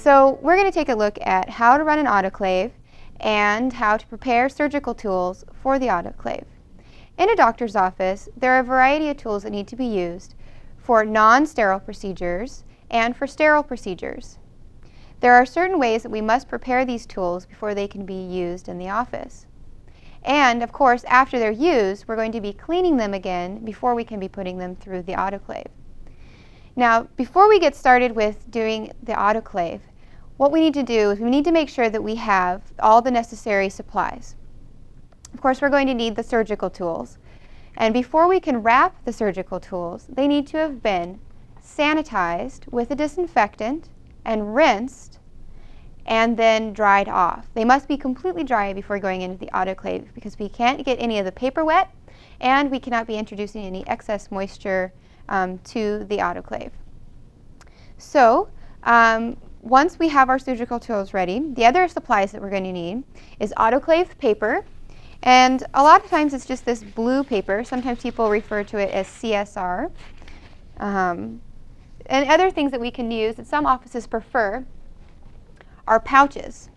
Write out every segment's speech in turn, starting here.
So we're going to take a look at how to run an autoclave and how to prepare surgical tools for the autoclave. In a doctor's office, there are a variety of tools that need to be used for non-sterile procedures and for sterile procedures. There are certain ways that we must prepare these tools before they can be used in the office. And, of course, after they're used, we're going to be cleaning them again before we can be putting them through the autoclave. Now, before we get started with doing the autoclave, what we need to do is we need to make sure that we have all the necessary supplies. Of course, we're going to need the surgical tools. And before we can wrap the surgical tools, they need to have been sanitized with a disinfectant and rinsed and then dried off. They must be completely dry before going into the autoclave because we can't get any of the paper wet and we cannot be introducing any excess moisture to the autoclave. So once we have our surgical tools ready, the other supplies that we're going to need is autoclave paper. And a lot of times it's just this blue paper. Sometimes people refer to it as CSR. And other things that we can use that some offices prefer are pouches.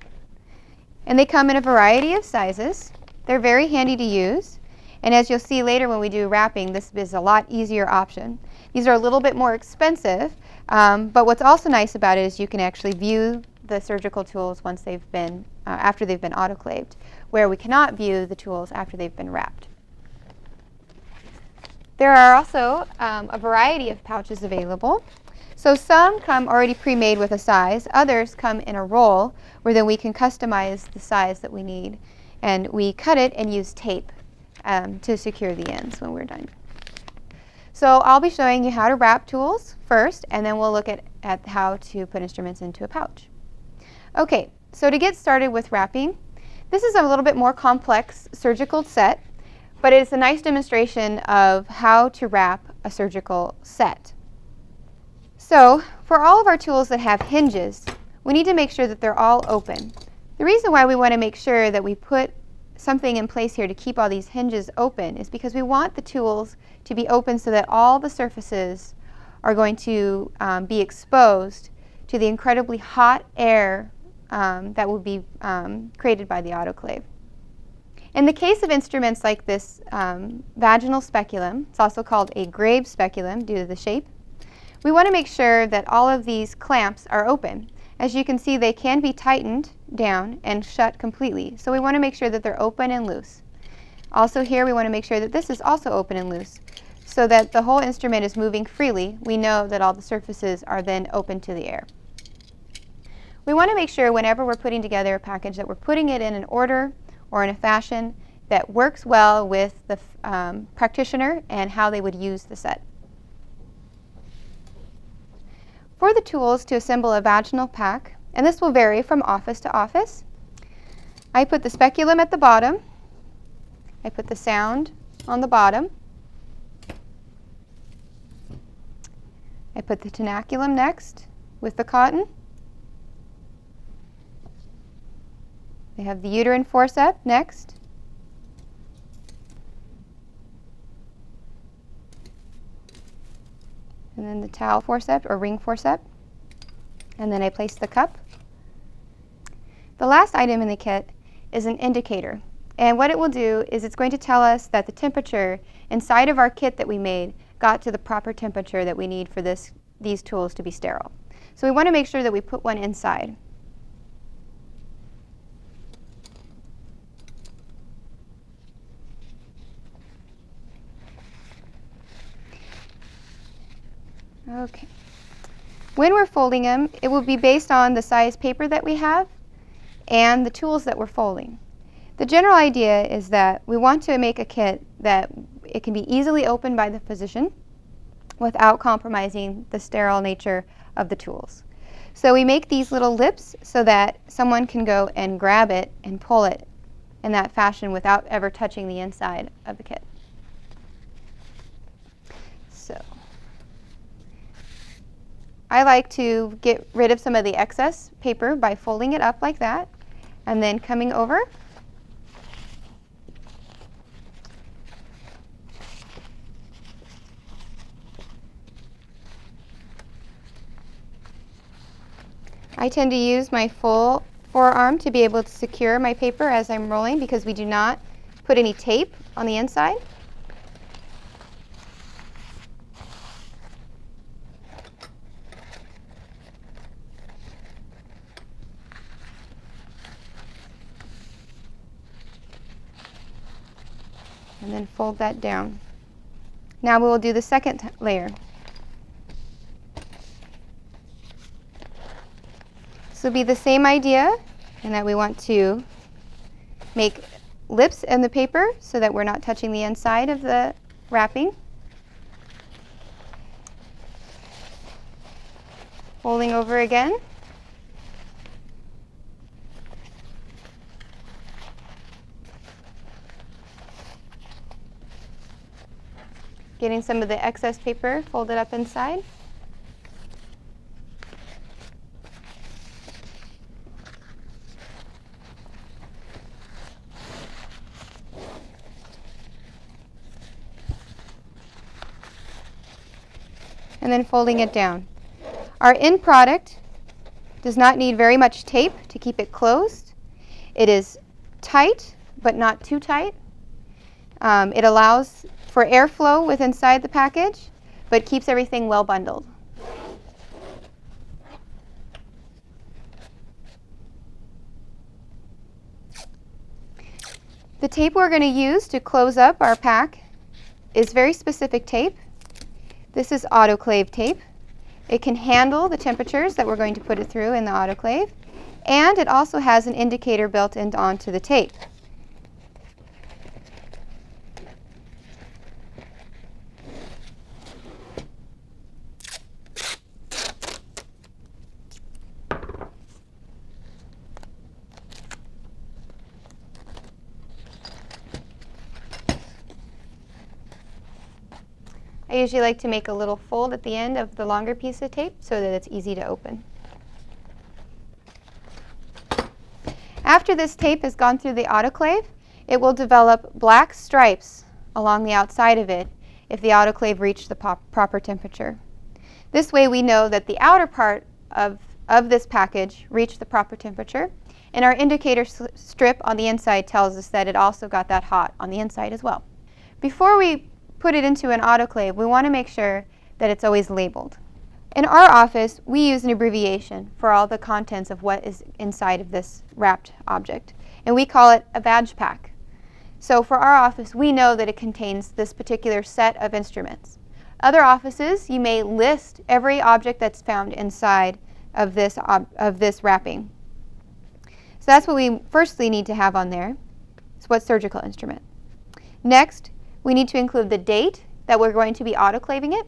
And they come in a variety of sizes. They're very handy to use. And as you'll see later when we do wrapping, this is a lot easier option. These are a little bit more expensive, but what's also nice about it is you can actually view the surgical tools once they've been, after they've been autoclaved, where we cannot view the tools after they've been wrapped. There are also a variety of pouches available. So some come already pre-made with a size, others come in a roll where then we can customize the size that we need. And we cut it and use tape to secure the ends when we're done. So I'll be showing you how to wrap tools first, and then we'll look at how to put instruments into a pouch. Okay, so to get started with wrapping, this is a little bit more complex surgical set, but it's a nice demonstration of how to wrap a surgical set. So for all of our tools that have hinges, we need to make sure that they're all open. The reason why we want to make sure that we put something in place here to keep all these hinges open is because we want the tools to be open so that all the surfaces are going to be exposed to the incredibly hot air that will be created by the autoclave. In the case of instruments like this vaginal speculum, it's also called a Graves speculum due to the shape, we want to make sure that all of these clamps are open. As you can see, they can be tightened down and shut completely. So we want to make sure that they're open and loose. Also here we want to make sure that this is also open and loose so that the whole instrument is moving freely. We know that all the surfaces are then open to the air. We want to make sure whenever we're putting together a package that we're putting it in an order or in a fashion that works well with the practitioner and how they would use the set. For the tools to assemble a vaginal pack, and this will vary from office to office, I put the speculum at the bottom, I put the sound on the bottom, I put the tenaculum next with the cotton, I have the uterine forceps next, and then the towel forceps or ring forceps, and then I place the cup. The last item in the kit is an indicator, and what it will do is it's going to tell us that the temperature inside of our kit that we made got to the proper temperature that we need for these tools to be sterile. So we want to make sure that we put one inside. Okay. When we're folding them, it will be based on the size paper that we have and the tools that we're folding. The general idea is that we want to make a kit that it can be easily opened by the physician without compromising the sterile nature of the tools. So we make these little lips so that someone can go and grab it and pull it in that fashion without ever touching the inside of the kit. So I like to get rid of some of the excess paper by folding it up like that and then coming over I I tend to use my full forearm to be able to secure my paper as I'm rolling because we do not put any tape on the inside. And then fold that down. Now we will do the second layer. This will be the same idea in that we want to make lips in the paper so that we're not touching the inside of the wrapping. Folding over again. Getting some of the excess paper folded up inside. And then folding it down. Our end product does not need very much tape to keep it closed. It is tight, but not too tight. It allows for airflow with inside the package, but keeps everything well bundled. The tape we're going to use to close up our pack is very specific tape. This is autoclave tape. It can handle the temperatures that we're going to put it through in the autoclave, and it also has an indicator built onto the tape. I usually like to make a little fold at the end of the longer piece of tape so that it's easy to open. After this tape has gone through the autoclave, it will develop black stripes along the outside of it if the autoclave reached the proper temperature. This way we know that the outer part of this package reached the proper temperature, and our indicator strip on the inside tells us that it also got that hot on the inside as well. Before we put it into an autoclave, we want to make sure that it's always labeled. In our office, we use an abbreviation for all the contents of what is inside of this wrapped object, and we call it a badge pack. So for our office, we know that it contains this particular set of instruments. Other offices, you may list every object that's found inside of this wrapping. So that's what we firstly need to have on there. It's what surgical instrument. Next, we need to include the date that we're going to be autoclaving it,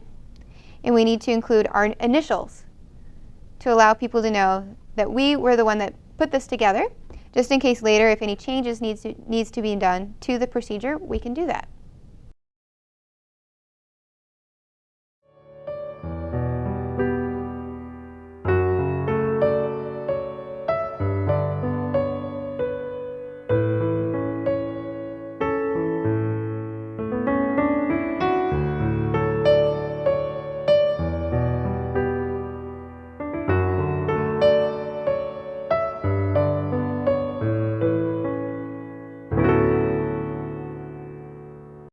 and we need to include our initials to allow people to know that we were the one that put this together. Just in case later, if any changes needs to be done to the procedure, we can do that.